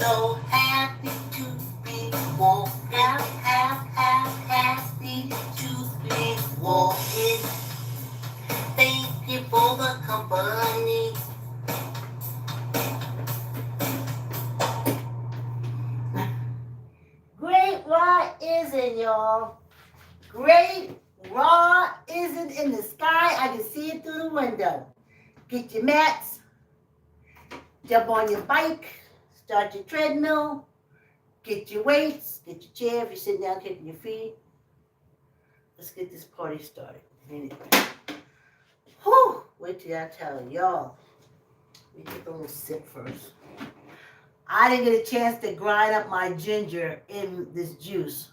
so happy to be walking, happy to be walking. Thank you for the company. Great Raw isn't, y'all. Great Raw isn't in the sky. I can see it through the window. Get your mats, jump on your bike, start your treadmill, get your weights, get your chair if you're sitting down kicking your feet. Let's get this party started. Anyway. Whew, wait till I tell y'all. Let me take a little sip first. I didn't get a chance to grind up my ginger in this juice.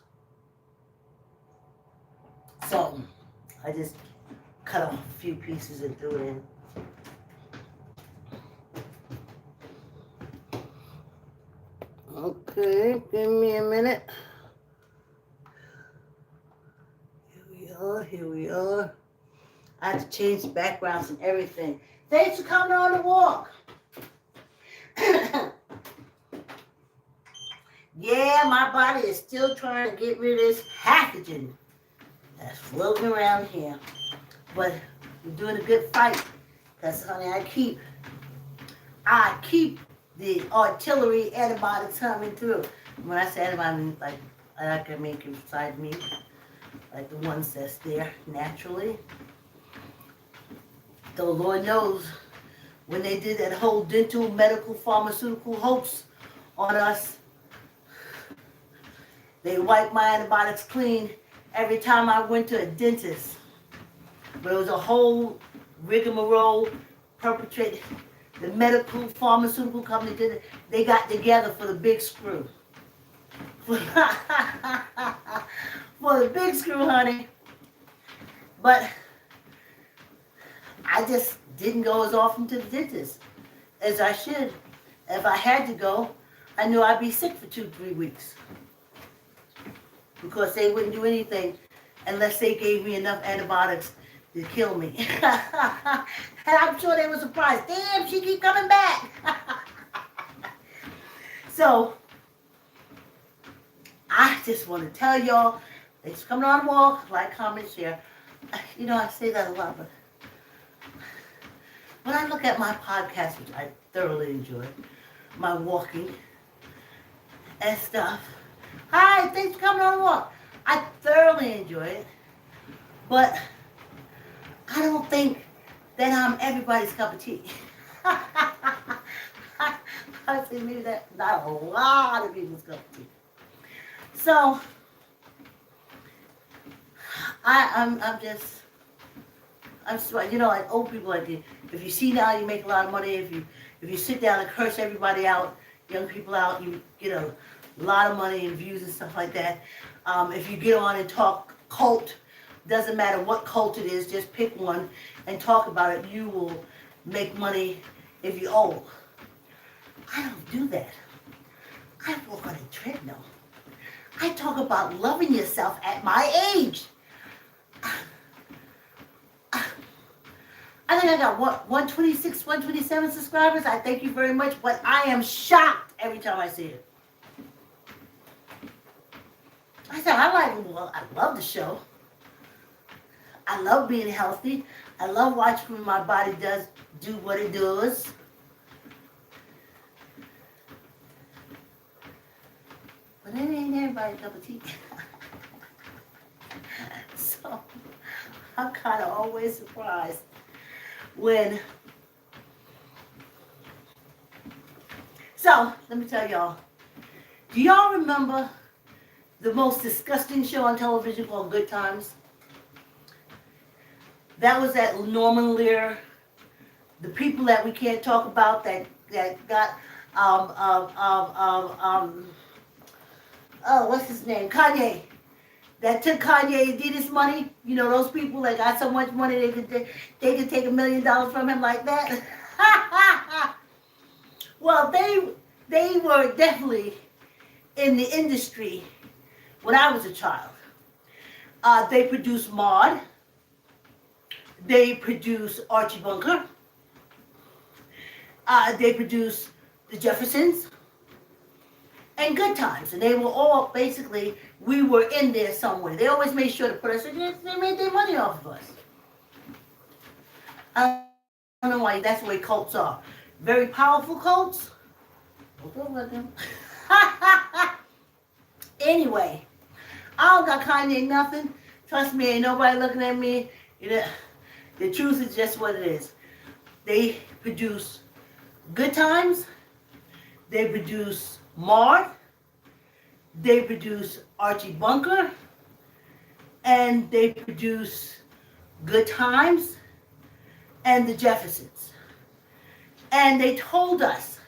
So I just cut off a few pieces and threw it in. Okay, give me a minute. Here we are. I had to change the backgrounds and everything. Thanks for coming on the walk. Yeah, my body is still trying to get rid of this pathogen that's floating around here. But we're doing a good fight. Because, honey, I keep the artillery antibiotics coming through. When I say antibiotics, I mean like I can make inside me, like the ones that's there naturally. Though Lord knows, when they did that whole dental, medical, pharmaceutical hoax on us, they wiped my antibiotics clean every time I went to a dentist. But it was a whole rigmarole perpetrated. The medical, pharmaceutical company did it. They got together for the big screw. For the big screw, honey. But I just didn't go as often to the dentist as I should. If I had to go, I knew I'd be sick for 2-3 weeks. Because they wouldn't do anything unless they gave me enough antibiotics to kill me. And I'm sure they were surprised. Damn, she keep coming back. So, I just want to tell y'all, thanks for coming on the walk, like, comment, share. You know, I say that a lot, but when I look at my podcast, which I thoroughly enjoy, my walking and stuff. Hi, thanks for coming on the walk. I thoroughly enjoy it, but I don't think that I'm everybody's cup of tea. I say maybe that's not a lot of people's cup of tea. So I'm you know, like old people, like if you see now you make a lot of money. If you sit down and curse everybody out, young people out, you get a lot of money and views and stuff like that. If you get on and talk cult, doesn't matter what cult it is, just pick one and talk about it. You will make money if you're old. I don't do that. I walk on a treadmill. I talk about loving yourself at my age. I think I got 126, 127 subscribers. I thank you very much, but I am shocked every time I see it. I said, I love the show. I love being healthy. I love watching when my body does do what it does. But it ain't everybody's cup of tea. So I'm kind of always surprised when. So let me tell y'all. Do y'all remember the most disgusting show on television called Good Times? That was that Norman Lear, the people that we can't talk about that got what's his name? Kanye. That took Kanye Adidas money. You know, those people that got so much money they could take $1 million from him like that. Well, they were definitely in the industry when I was a child. They produced Maude. They produced Archie Bunker. They produced The Jeffersons. and Good Times. And they were all basically, we were in there somewhere. They always made sure to put us, they made their money off of us. I don't know why, that's the way cults are. Very powerful cults. Don't let them. Anyway, I don't got Kanye nothing. Trust me, ain't nobody looking at me. You know, the truth is just what it is. They produce Good Times. They produce Marv. They produce Archie Bunker. And they produce Good Times and the Jeffersons. And they told us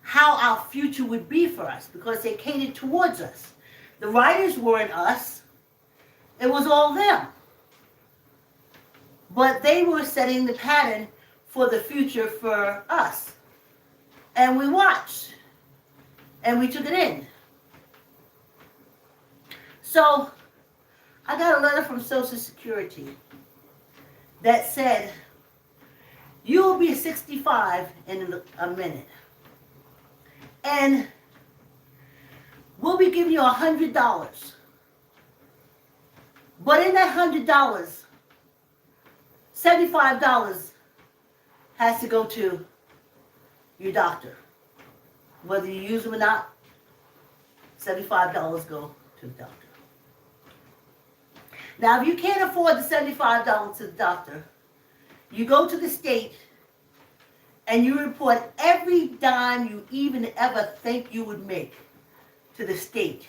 how our future would be for us because they catered towards us. The writers weren't us. It was all them. But they were setting the pattern for the future for us. And we watched. And we took it in. So, I got a letter from Social Security that said, you will be 65 in a minute. And we'll be giving you $100. But in that $100, $75 has to go to your doctor. Whether you use them or not, $75 go to the doctor. Now, if you can't afford the $75 to the doctor, you go to the state and you report every dime you even ever think you would make to the state.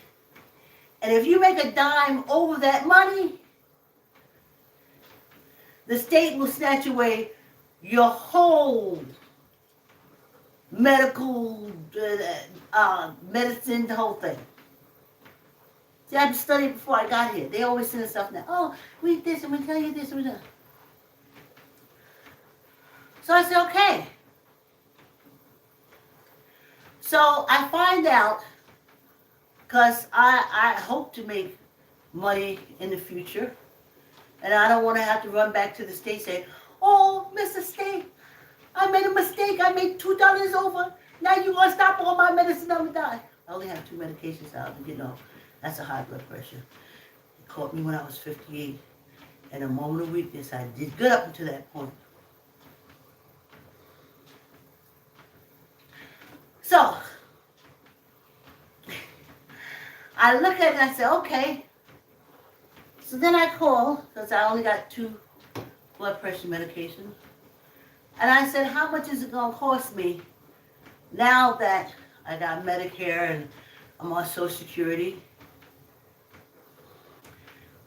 And if you make a dime over that money, the state will snatch away your whole medical, medicine, the whole thing. See, I've studied before I got here. They always send us stuff now. Oh, read this and we tell you this and we that. So I said, okay. So I find out, because I hope to make money in the future, and I don't want to have to run back to the state and say, oh, Mr. State, I made a mistake. I made $2 over. Now you're going to stop all my medicine. I'm going to die. I only have 2 medications out, you know. That's a high blood pressure. It caught me when I was 58. And a moment of weakness, I did good up until that point. So, I look at it and I say, okay. So then I call, because I only got 2 blood pressure medications. And I said, how much is it going to cost me now that I got Medicare and I'm on Social Security?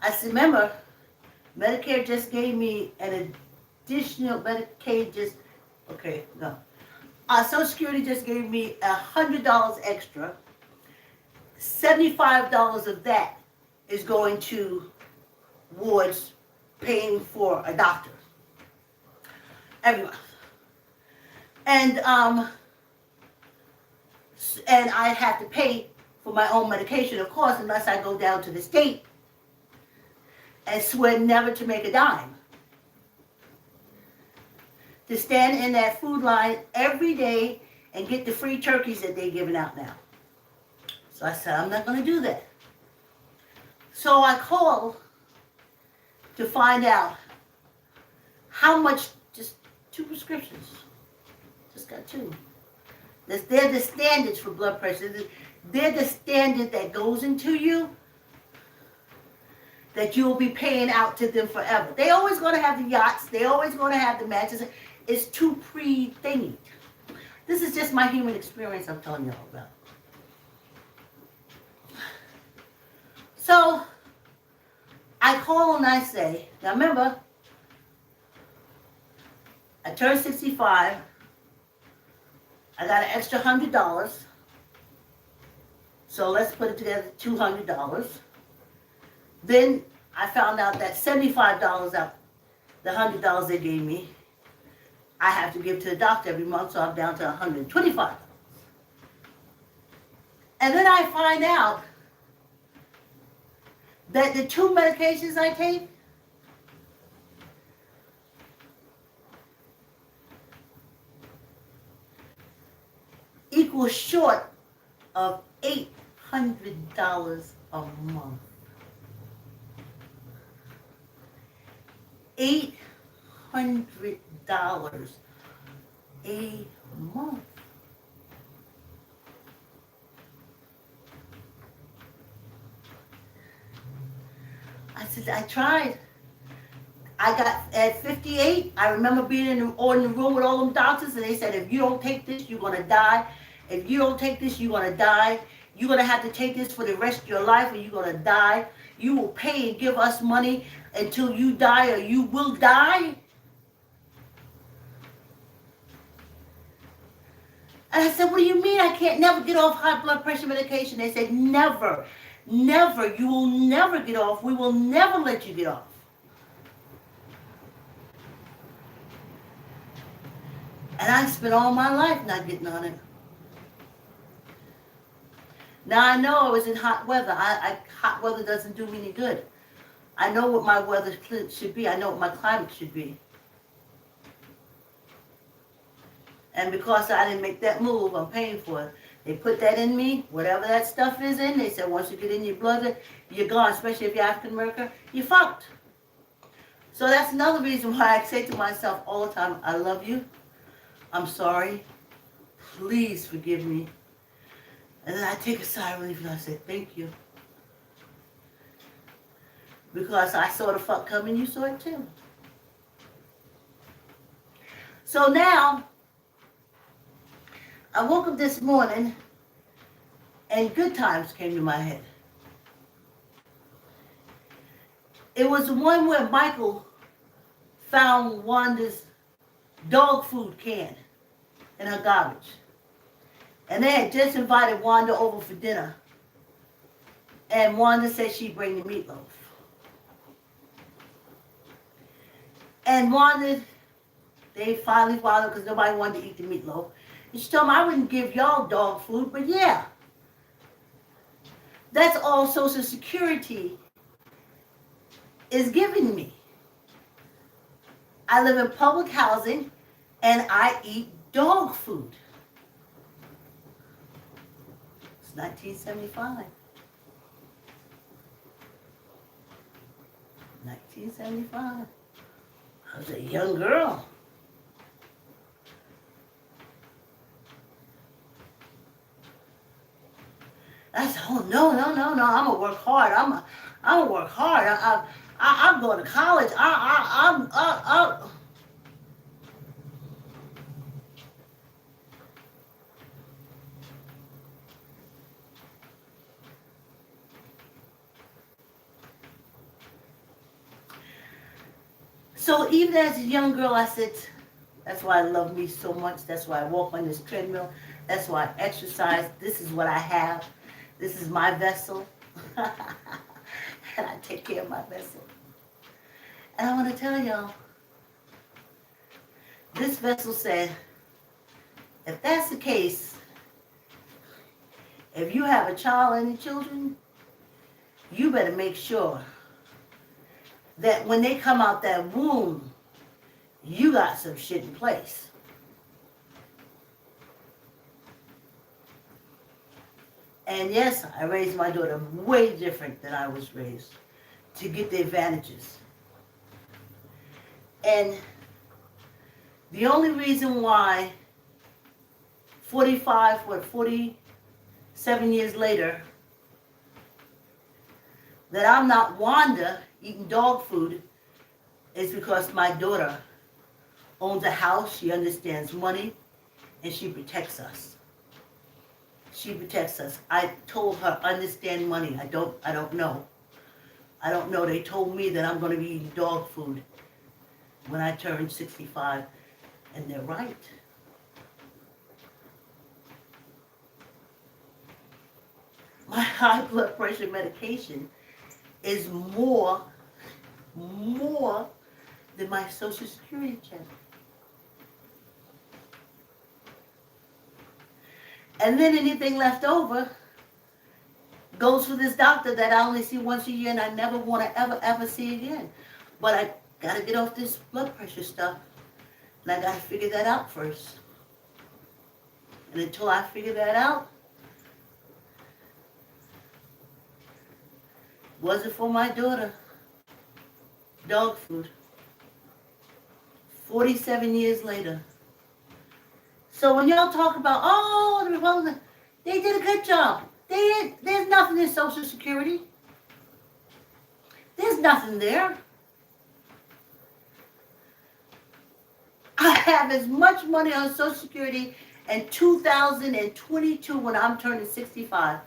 I said, remember, Medicare just gave me an additional, Medicaid just, okay, no. Social Security just gave me $100 extra. $75 of that is going towards paying for a doctor every month. And I have to pay for my own medication, of course, unless I go down to the state and swear never to make a dime. To stand in that food line every day and get the free turkeys that they're giving out now. So I said, I'm not going to do that. So I called to find out how much, just 2 prescriptions. Just got 2. They're the standards for blood pressure. They're the standard that goes into you that you'll be paying out to them forever. They always going to have the yachts. They always going to have the matches. It's too pre-thingy. This is just my human experience I'm telling you all about. So, I call and I say, now remember, I turned 65. I got an extra $100. So let's put it together, $200. Then I found out that $75 out, the $100 they gave me, I have to give to the doctor every month, so I'm down to $125. And then I find out that the 2 medications I take equals short of $800 a month. $800 a month. I said, I tried. I got, at 58, I remember being in the room with all them doctors, and they said, if you don't take this, you're going to die. If you don't take this, you're going to die. You're going to have to take this for the rest of your life, or you're going to die. You will pay and give us money until you die, or you will die. And I said, what do you mean I can't never get off high blood pressure medication? They said, never, never. You will never get off. We will never let you get off. And I spent all my life not getting on it. Now I know I was in hot weather. Hot weather doesn't do me any good. I know what my weather should be. I know what my climate should be. And because I didn't make that move, I'm paying for it. They put that in me, whatever that stuff is in. They said once you get in your blood, you're gone, especially if you're African American, you're fucked. So that's another reason why I say to myself all the time, I love you. I'm sorry. Please forgive me. And then I take a sigh of relief and I say, thank you. Because I saw the fuck coming, you saw it too. So now, I woke up this morning and good times came to my head. It was the one where Michael found Wanda's dog food can in her garbage. And they had just invited Wanda over for dinner. And Wanda said she'd bring the meatloaf. And Wanda, they finally followed because nobody wanted to eat the meatloaf. And she told me I wouldn't give y'all dog food, but yeah. That's all Social Security is giving me. I live in public housing and I eat dog food. It's 1975. 1975. I was a young girl. I said, oh, no, I'm going to work hard. I'm going to work hard. I'm going to college. So even as a young girl, I said, that's why I love me so much. That's why I walk on this treadmill. That's why I exercise. This is what I have. This is my vessel. And I take care of my vessel. And I want to tell y'all, this vessel said, if that's the case, if you have a child, any children, you better make sure that when they come out that womb, you got some shit in place. And yes, I raised my daughter way different than I was raised to get the advantages. And the only reason why 47 years later, that I'm not Wanda eating dog food is because my daughter owns a house, she understands money, and she protects us. She protects us. I told her, understand money. I don't know. I don't know. They told me that I'm going to be eating dog food when I turn 65, and they're right. My high blood pressure medication is more than my Social Security check. And then anything left over goes for this doctor that I only see once a year and I never want to ever see again. But I got to get off this blood pressure stuff. And I got to figure that out first. And until I figure that out, Wasn't for my daughter. Dog food. 47 years later. So when y'all talk about, oh, the Republicans, they did a good job. There's nothing in Social Security. There's nothing there. I have as much money on Social Security in 2022 when I'm turning 65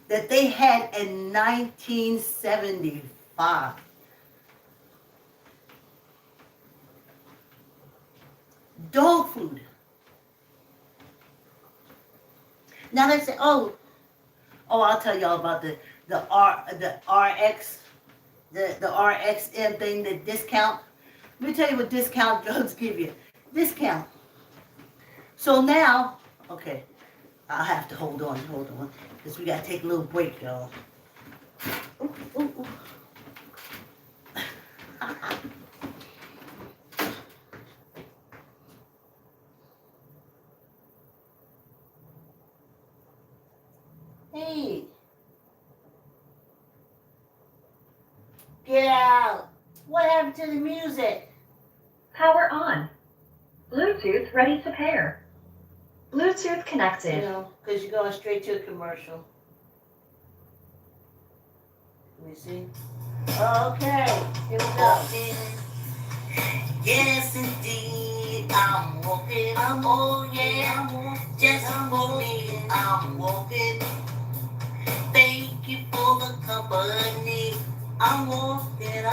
that they had in 1975. Dog food. Now they say, oh, I'll tell y'all about the RX, the RXM thing, the discount. Let me tell you what discount drugs give you. Discount. So now, okay, I'll have to hold on, because we got to take a little break, y'all. Ooh, ooh, ooh. Hey. Get out. What happened to the music? Power on. Bluetooth ready to pair. Bluetooth You connected. know, because you're going straight to a commercial. Let me see. Okay, here we go. Yes, indeed, I'm walking. Oh, yeah, just for me, I'm walking. Thank you for the company. I'm walking.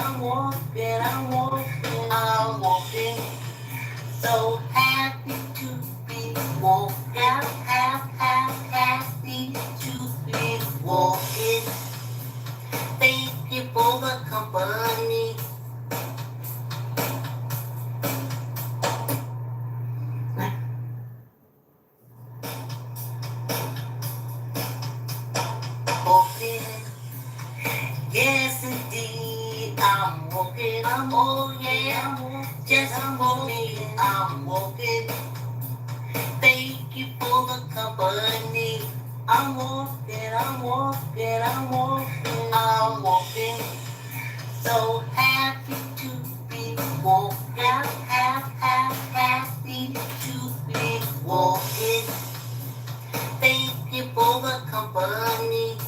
So happy to be walking. Happy to be walking. Thank you for the company. Walking. Yes, indeed, I'm walking. Oh, yeah, just for me, I'm walking. Thank you for the company. I'm walking. So happy to be walking. Happy to be walking. Thank you for the company.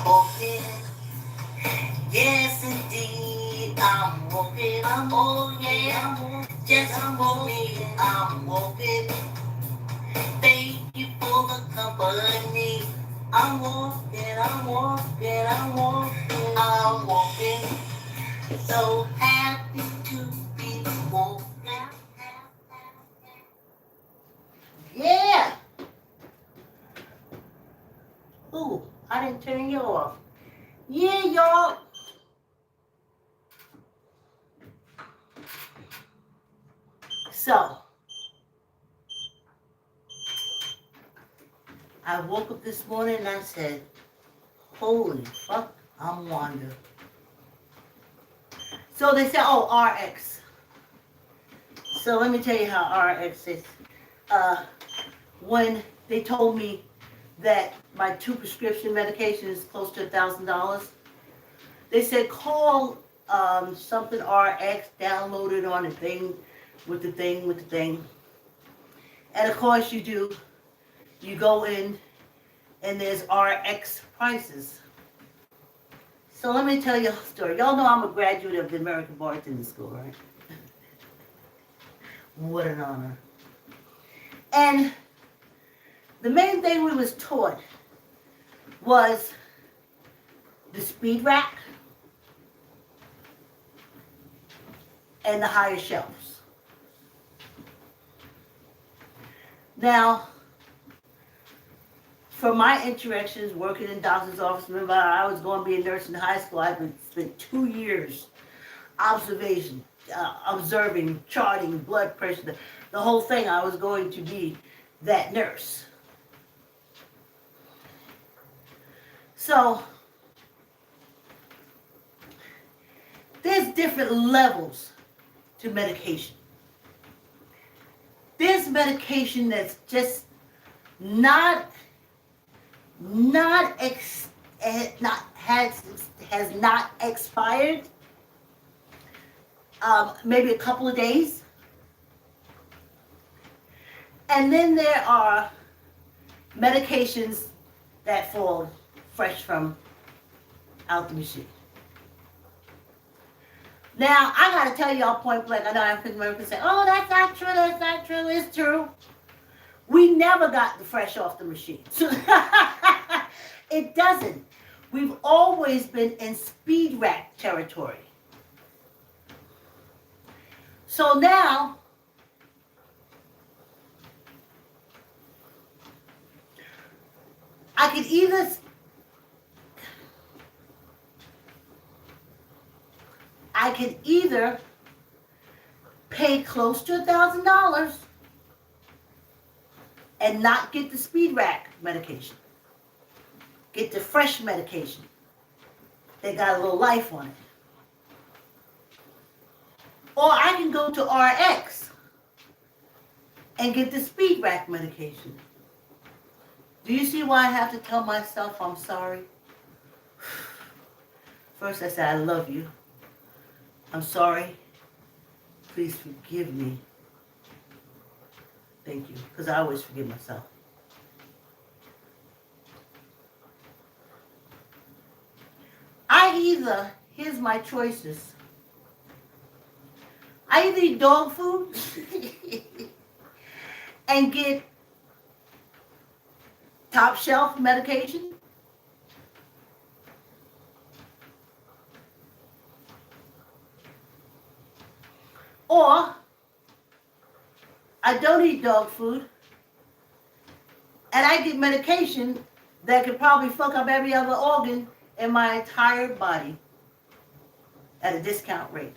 Walking. Yes, indeed, I'm walking. Oh, yeah, just for me, I'm walking. Thank you for the company. I'm walking. So happy to be walking. Yeah. Ooh, I didn't turn you off. Yeah, y'all. So, I woke up this morning and I said, holy fuck, I'm Wanda. So they said, oh, RX. So let me tell you how RX is. When they told me that my 2 prescription medications is close to $1,000, they said call something RX, download it on the thing, with the thing. And of course you do. You go in and there's RX prices. So let me tell you a story. Y'all know I'm a graduate of the American Bartending School, right? What an honor. And the main thing we was taught was the speed rack and the higher shelves. Now, for my interactions working in doctor's office, remember I was going to be a nurse in high school. I spent 2 years observing, charting, blood pressure, the whole thing. I was going to be that nurse. So, there's different levels to medication. There's medication that's just not has not expired. Maybe a couple of days. And then there are medications that fall fresh from out the machine. Now, I gotta tell y'all point blank, I know African Americans say, oh, that's not true, that's not true, it's true. We never got the fresh off the machine. It doesn't. We've always been in speed rack territory. So now, I could either pay close to $1,000 and not get the speed rack medication. Get the fresh medication. They got a little life on it. Or I can go to RX and get the speed rack medication. Do you see why I have to tell myself I'm sorry? First I said I love you. I'm sorry. Please forgive me. Thank you. Because I always forgive myself. Here's my choices. I either eat dog food and get top shelf medication, or I don't eat dog food and I get medication that could probably fuck up every other organ in my entire body at a discount rate.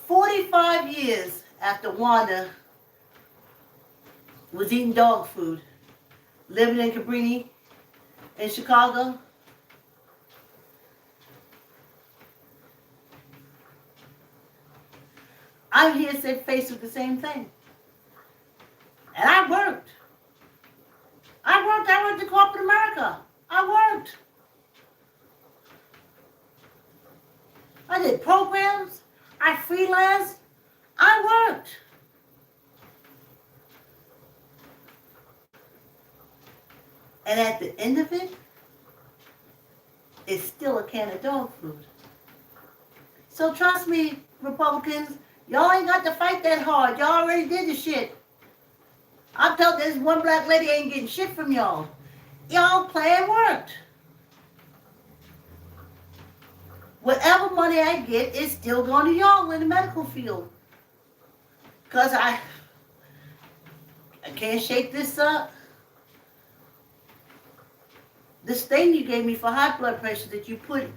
"45 years after Wanda was eating dog food, living in Cabrini in Chicago, I'm here faced with the same thing. And I worked. I worked in corporate America. I worked. I did programs. I freelanced. I worked. And at the end of it, it's still a can of dog food. So trust me, Republicans, y'all ain't got to fight that hard. Y'all already did the shit. I'm telling this one black lady ain't getting shit from y'all. Y'all plan worked. Whatever money I get is still going to y'all in the medical field. Because I can't shake this up. This thing you gave me for high blood pressure that you put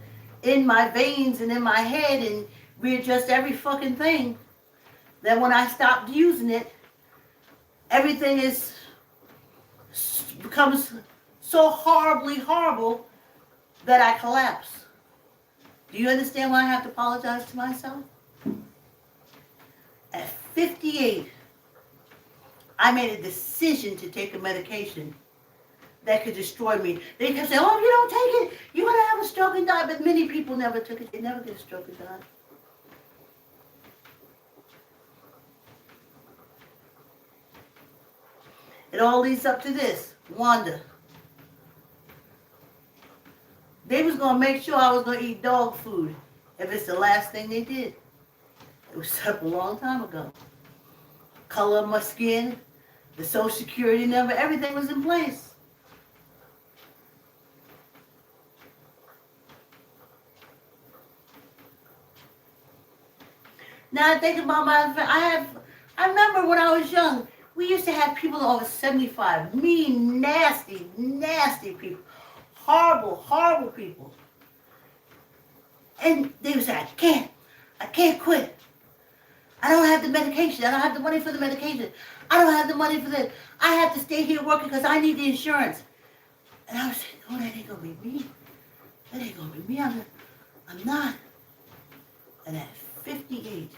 in my veins and in my head and readjust every fucking thing. Then when I stopped using it, everything becomes so horribly horrible that I collapse. Do you understand why I have to apologize to myself? At 58, I made a decision to take a medication that could destroy me. They kept saying, oh, if you don't take it, you're going to have a stroke and die. But many people never took it. They never get a stroke and die. It all leads up to this. Wanda. They was going to make sure I was going to eat dog food if it's the last thing they did. It was set up a long time ago. Color of my skin, the Social Security number, everything was in place. Now I think about I remember when I was young, we used to have people over 75, mean, nasty, nasty people. Horrible, horrible people. And they would say, I can't quit. I don't have the medication. I don't have the money for the medication. I don't have the money for this. I have to stay here working because I need the insurance. And I was saying, oh, that ain't going to be me. That ain't going to be me. I'm not. And at 58,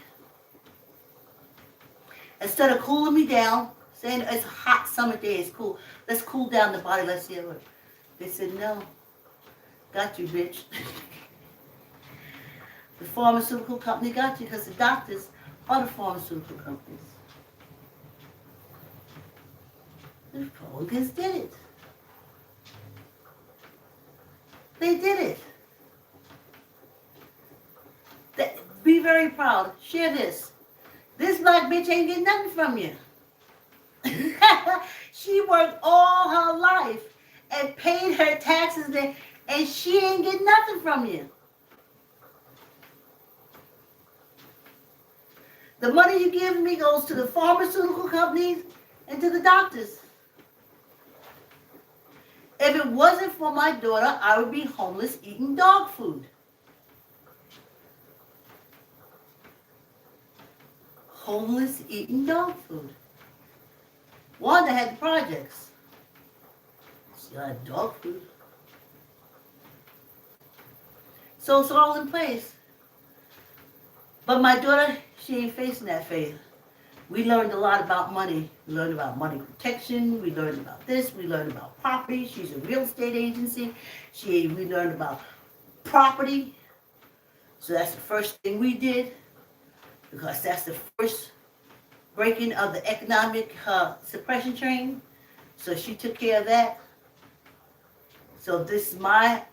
instead of cooling me down, saying it's a hot summer day, it's cool, let's cool down the body, let's see it. They said, no, got you, bitch. The pharmaceutical company got you because the doctors are the pharmaceutical companies. The Republicans did it. They did it. Be very proud. Share this. This black bitch ain't getting nothing from you. She worked all her life and paid her taxes and she ain't getting nothing from you. The money you give me goes to the pharmaceutical companies and to the doctors. If it wasn't for my daughter, I would be homeless eating dog food. Homeless eating dog food. Wanda had the projects. She had dog food. So it's all in place. But my daughter, she ain't facing that phase. We learned a lot about money. We learned about money protection. We learned about this. We learned about property. She's a real estate agency. We learned about property. So that's the first thing we did, because that's the first breaking of the economic suppression train. So she took care of that. So this is my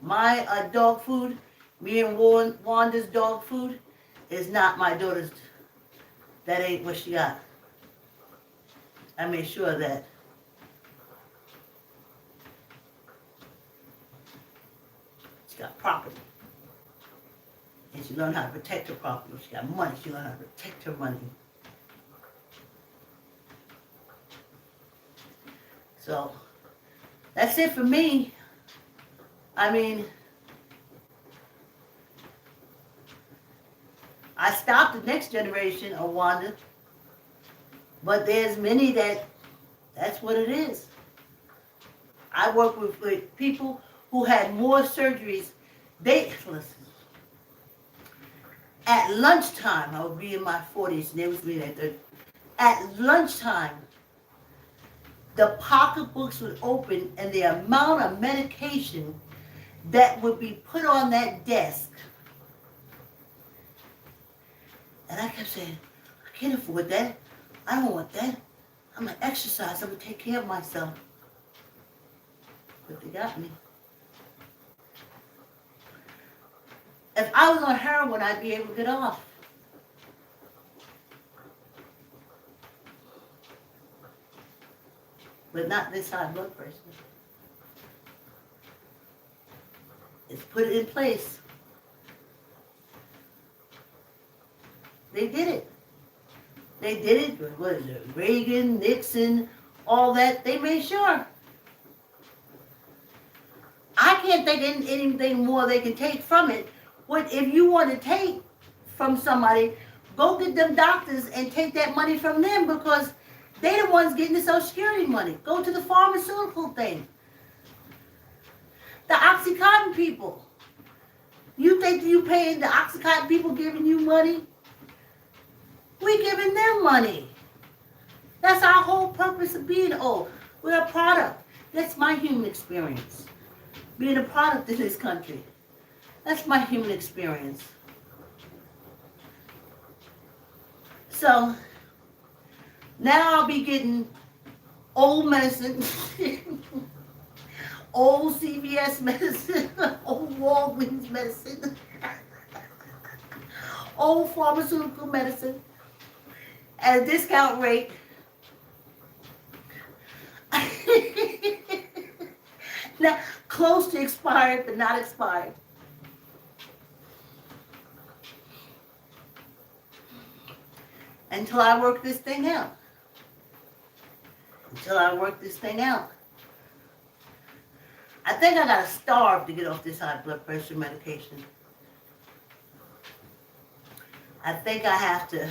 dog food. Me and Wanda's dog food is not my daughter's. That ain't what she got. I made sure of that. She got property. And she learned how to protect her property. She got money. She learned how to protect her money. So, that's it for me. I mean, I stopped the next generation of Wanda, but there's many that's what it is. I work with people who had more surgeries. Listen, at lunchtime, I would be in my 40s, and they was me at 30. At lunchtime, the pocketbooks would open, and the amount of medication that would be put on that desk. And I kept saying, I can't afford that. I don't want that. I'm going to exercise. I'm going to take care of myself. But they got me. If I was on heroin, I'd be able to get off. But not this high blood pressure. It's put it in place. They did it. They did it. What is it? Reagan, Nixon, all that. They made sure. I can't think of anything more they can take from it. What if you want to take from somebody, go get them doctors and take that money from them, because they're the ones getting the Social Security money. Go to the pharmaceutical thing. The Oxycontin people. You think you paying the Oxycontin people giving you money? We giving them money. That's our whole purpose of being old. We're a product. That's my human experience. Being a product in this country. That's my human experience. So, now I'll be getting old medicine, old CVS medicine, old Walgreens medicine, old pharmaceutical medicine at a discount rate. Now, close to expired, but not expired. Until I work this thing out. Until I work this thing out. I think I gotta starve to get off this high blood pressure medication. I think I have to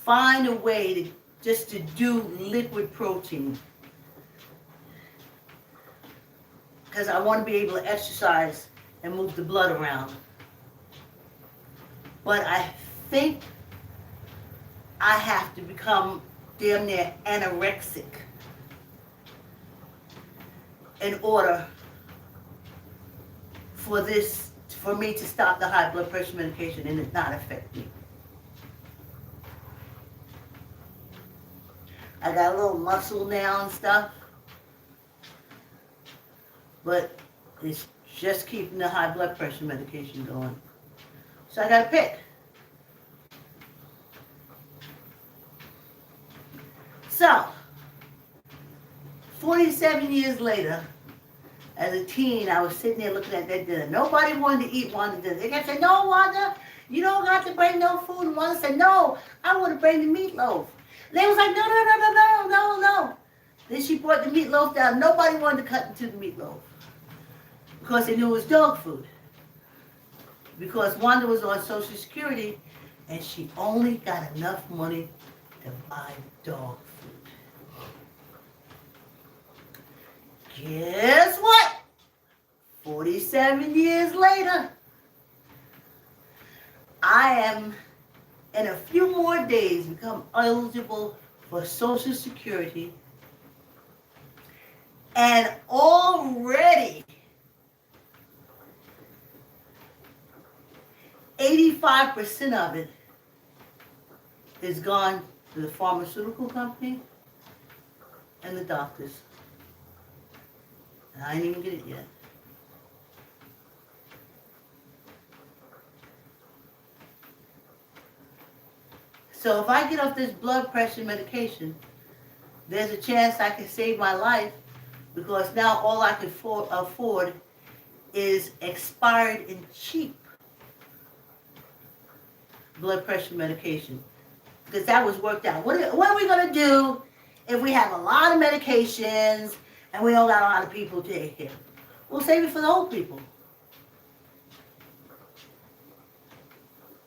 find a way to do liquid protein. Because I want to be able to exercise and move the blood around. But I think I have to become damn near anorexic in order for me to stop the high blood pressure medication and it not affect me. I got a little muscle now and stuff, but it's just keeping the high blood pressure medication going. So I gotta pick. So, 47 years later, as a teen, I was sitting there looking at that dinner. Nobody wanted to eat Wanda dinner. They kept saying, no, Wanda, you don't got to bring no food. And Wanda said, no, I want to bring the meatloaf. And they was like, no. Then she brought the meatloaf down. Nobody wanted to cut into the meatloaf because they knew it was dog food. Because Wanda was on Social Security and she only got enough money to buy dog food. Guess what? 47 years later, I am, in a few more days, become eligible for Social Security. And already, 85% of it is gone to the pharmaceutical company and the doctors. And I didn't even get it yet. So if I get off this blood pressure medication, there's a chance I can save my life because now all I can afford is expired and cheap blood pressure medication. Because that was worked out. What are we going to do if we have a lot of medications and we don't got a lot of people to take care? We'll save it for the old people.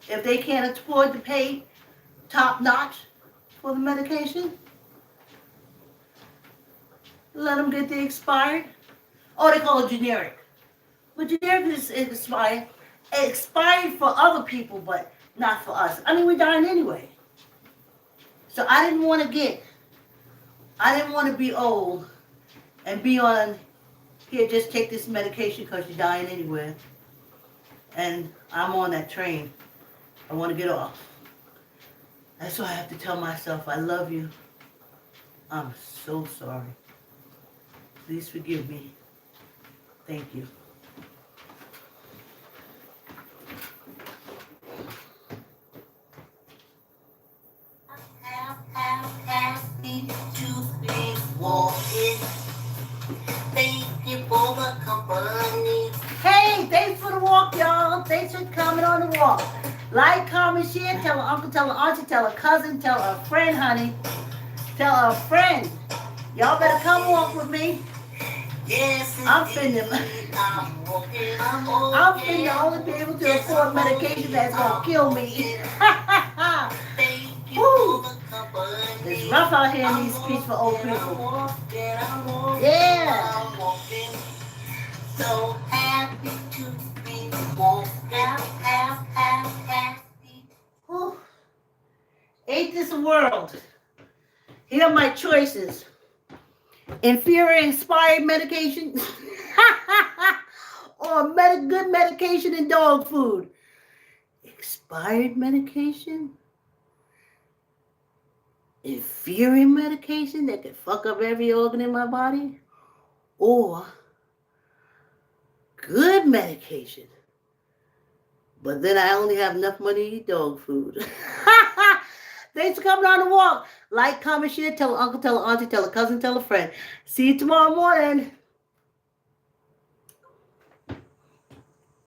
If they can't afford to pay top notch for the medication, let them get the expired. Oh, they call it generic. But generic is expired. Expired for other people, but not for us. I mean, we're dying anyway. So I didn't want to be old and be on, here, just take this medication because you're dying anyway. And I'm on that train. I want to get off. That's why I have to tell myself, I love you. I'm so sorry. Please forgive me. Thank you. Happy to be walking. Thank you for the company. Hey, thanks for the walk, y'all. Thanks for coming on the walk. Like, comment, share, tell an uncle, tell an auntie, tell a cousin, tell a friend, honey. Tell a friend. Y'all better come walk with me. Yes, I'm finna only be able to afford medication that's gonna kill me. Woo. It's rough out here in these streets for old people. Yeah. So happy to be happy. Whew. Ain't this a world? Here are my choices. Inferior expired medication or good medication and dog food. Expired medication? Inferior medication that could fuck up every organ in my body? Or good medication, but then I only have enough money to eat dog food. Thanks for coming on the walk. Like, comment, share, tell an uncle, tell an auntie, tell a cousin, tell a friend. See you tomorrow morning.